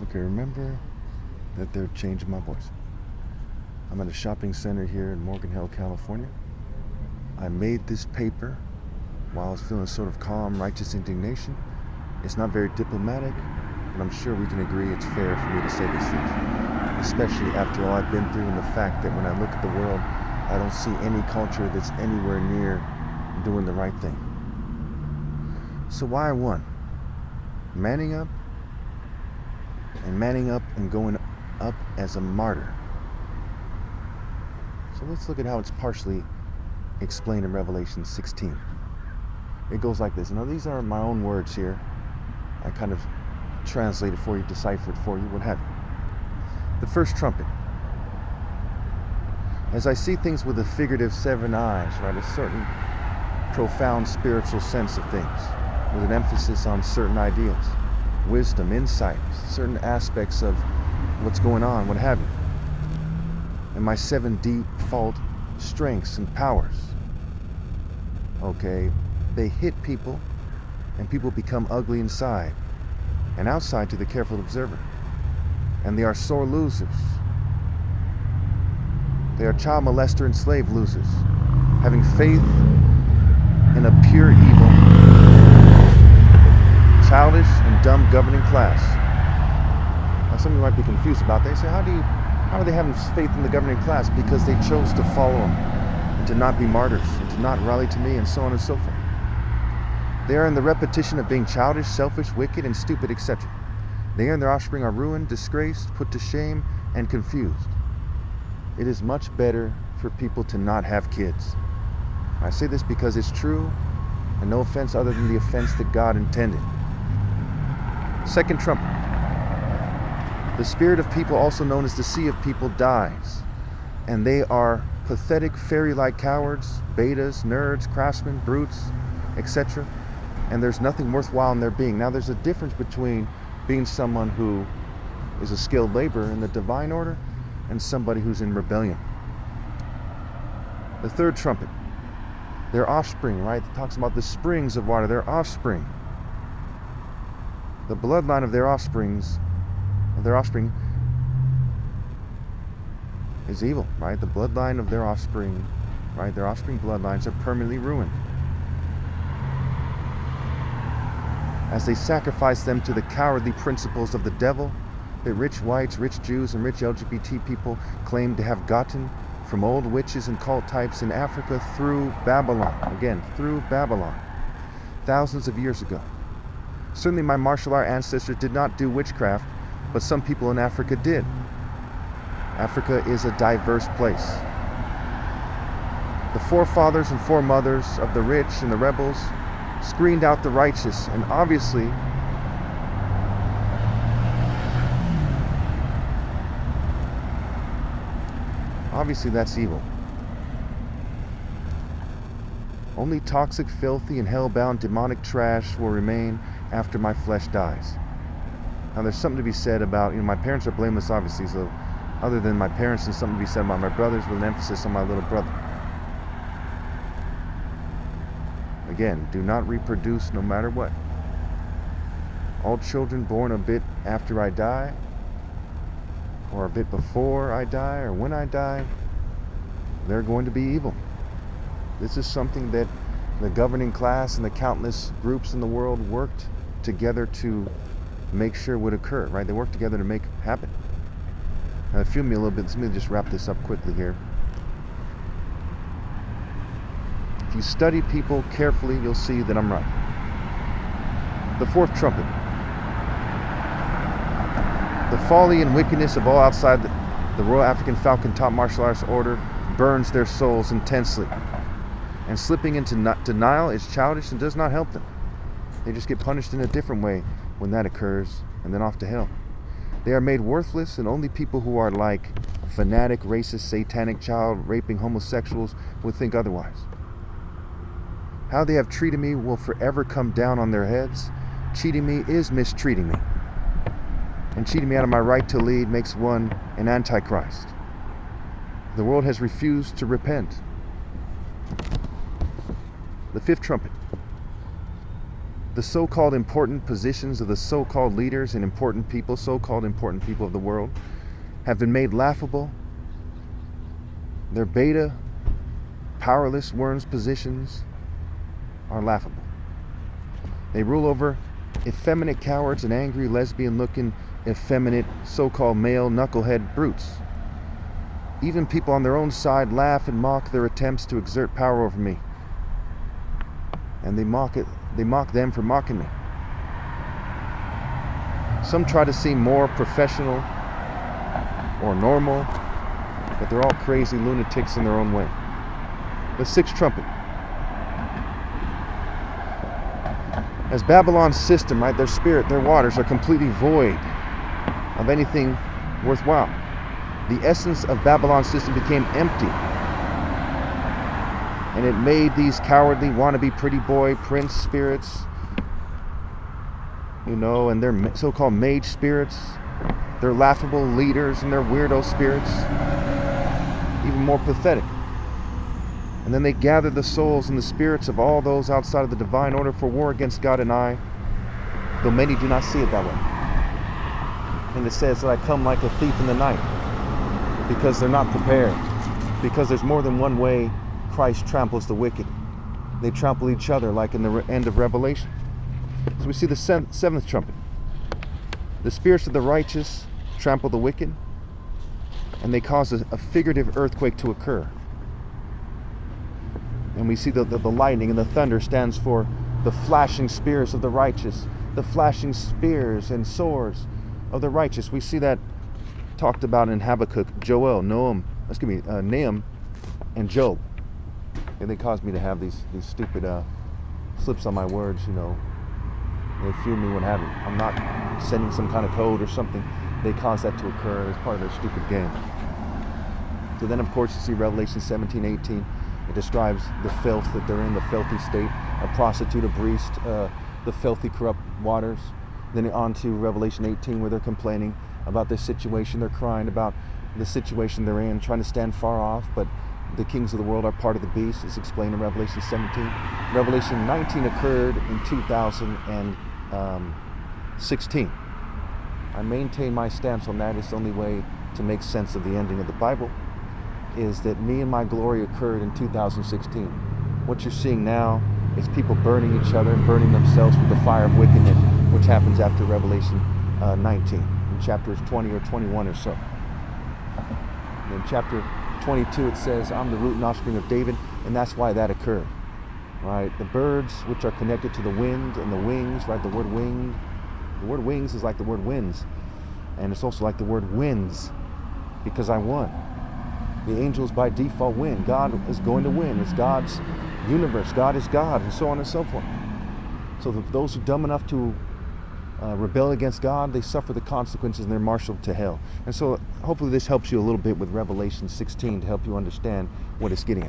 Okay, remember that they're changing my voice. I'm at a shopping center here in Morgan Hill, California. I made this paper while I was feeling sort of calm, righteous indignation. It's not very diplomatic, but I'm sure we can agree it's fair for me to say these things, especially after all I've been through and the fact that when I look at the world, I don't see any culture that's anywhere near doing the right thing. So why one? Manning up and going up as a martyr. So let's look at how it's partially explained in Revelation 16. It goes like this. Now these are my own words here. I kind of translated for you, deciphered for you, what have you. The first trumpet. As I see things with the figurative seven eyes, right, a certain profound spiritual sense of things, with an emphasis on certain ideas, wisdom, insight, certain aspects of what's going on, what have you. And my seven default strengths and powers. Okay, they hit people, and people become ugly inside and outside to the careful observer. And they are sore losers. They are child molester and slave losers, having faith in a pure evil, childish and dumb governing class. Now some of you might be confused about that. They say, how are they having faith in the governing class? Because they chose to follow him and to not be martyrs and to not rally to me and so on and so forth. They are in the repetition of being childish, selfish, wicked, and stupid, etc. They and their offspring are ruined, disgraced, put to shame, and confused. It is much better for people to not have kids. I say this because it's true, and no offense other than the offense that God intended. Second trumpet. The spirit of people, also known as the sea of people, dies, and they are pathetic, fairy-like cowards, betas, nerds, craftsmen, brutes, etc., and there's nothing worthwhile in their being. Now, there's a difference between being someone who is a skilled laborer in the divine order and somebody who's in rebellion. The third trumpet, their offspring, right? It talks about the springs of water, their offspring. The bloodline of their offspring is evil, right? The bloodline of their offspring, right? Their offspring bloodlines are permanently ruined, as they sacrifice them to the cowardly principles of the devil that rich whites, rich Jews, and rich LGBT people claim to have gotten from old witches and cult types in Africa through Babylon. Again, through Babylon, thousands of years ago. Certainly my martial art ancestors did not do witchcraft, but some people in Africa did. Africa is a diverse place. The forefathers and foremothers of the rich and the rebels screened out the righteous, and obviously that's evil. Only toxic, filthy, and hell-bound demonic trash will remain after my flesh dies. Now there's something to be said about, my parents are blameless obviously, so other than my parents, there's something to be said about my brothers with an emphasis on my little brother. Again, do not reproduce no matter what. All children born a bit after I die, or a bit before I die, or when I die, they're going to be evil. This is something that the governing class and the countless groups in the world worked together to make sure would occur, right? They worked together to make happen. Now, feel me a little bit. Let me just wrap this up quickly here. If you study people carefully, you'll see that I'm right. The fourth trumpet. The folly and wickedness of all outside the Royal African Falcon Top Martial Arts Order burns their souls intensely. And slipping into denial is childish and does not help them. They just get punished in a different way when that occurs, and then off to hell. They are made worthless, and only people who are like fanatic, racist, satanic, child-raping homosexuals would think otherwise. How they have treated me will forever come down on their heads. Cheating me is mistreating me. And cheating me out of my right to lead makes one an antichrist. The world has refused to repent. The fifth trumpet. The so-called important positions of the so-called leaders and important people, so-called important people of the world, have been made laughable. Their beta, powerless worms positions are laughable. They rule over effeminate cowards and angry, lesbian-looking, effeminate, so-called male knucklehead brutes. Even people on their own side laugh and mock their attempts to exert power over me. And they mock them for mocking me. Some try to seem more professional or normal, but they're all crazy lunatics in their own way. The sixth trumpet. As Babylon's system, right, their spirit, their waters are completely void of anything worthwhile. The essence of Babylon's system became empty. And it made these cowardly, wannabe pretty boy prince spirits, and their so-called mage spirits, their laughable leaders and their weirdo spirits, even more pathetic. And then they gathered the souls and the spirits of all those outside of the divine order for war against God and I, though many do not see it that way. And it says that I come like a thief in the night, because they're not prepared, because there's more than one way Christ tramples the wicked. They trample each other, like in the end of Revelation. So we see the seventh trumpet. The spirits of the righteous trample the wicked, and they cause a figurative earthquake to occur. And we see the lightning and the thunder stands for the flashing spears of the righteous, the flashing spears and swords of the righteous. We see that talked about in Habakkuk, Joel, Nahum, and Job. And they cause me to have these stupid slips on my words, They fume me when I'm not sending some kind of code or something. They cause that to occur as part of their stupid game. So then, of course, you see Revelation 17:18. It describes the filth that they're in, the filthy state, a prostitute, a priest, the filthy, corrupt waters. Then on to Revelation 18, where they're complaining about this situation. They're crying about the situation they're in, trying to stand far off, but the kings of the world are part of the beast. It's explained in Revelation 17. Revelation 19 occurred in 2016. I maintain my stance on that. It's the only way to make sense of the ending of the Bible, is that me and my glory occurred in 2016. What you're seeing now is people burning each other and burning themselves with the fire of wickedness, which happens after Revelation 19, in chapters 20 or 21 or so. In chapter 22 it says, I'm the root and offspring of David, and that's why that occurred. Right? The birds, which are connected to the wind and the wings, right? The word wings is like the word winds. And it's also like the word wins, because I won. The angels by default win. God is going to win. It's God's universe. God is God, and so on and so forth. So those who are dumb enough to rebel against God, they suffer the consequences and they're marshaled to hell. And so hopefully this helps you a little bit with Revelation 16 to help you understand what it's getting at.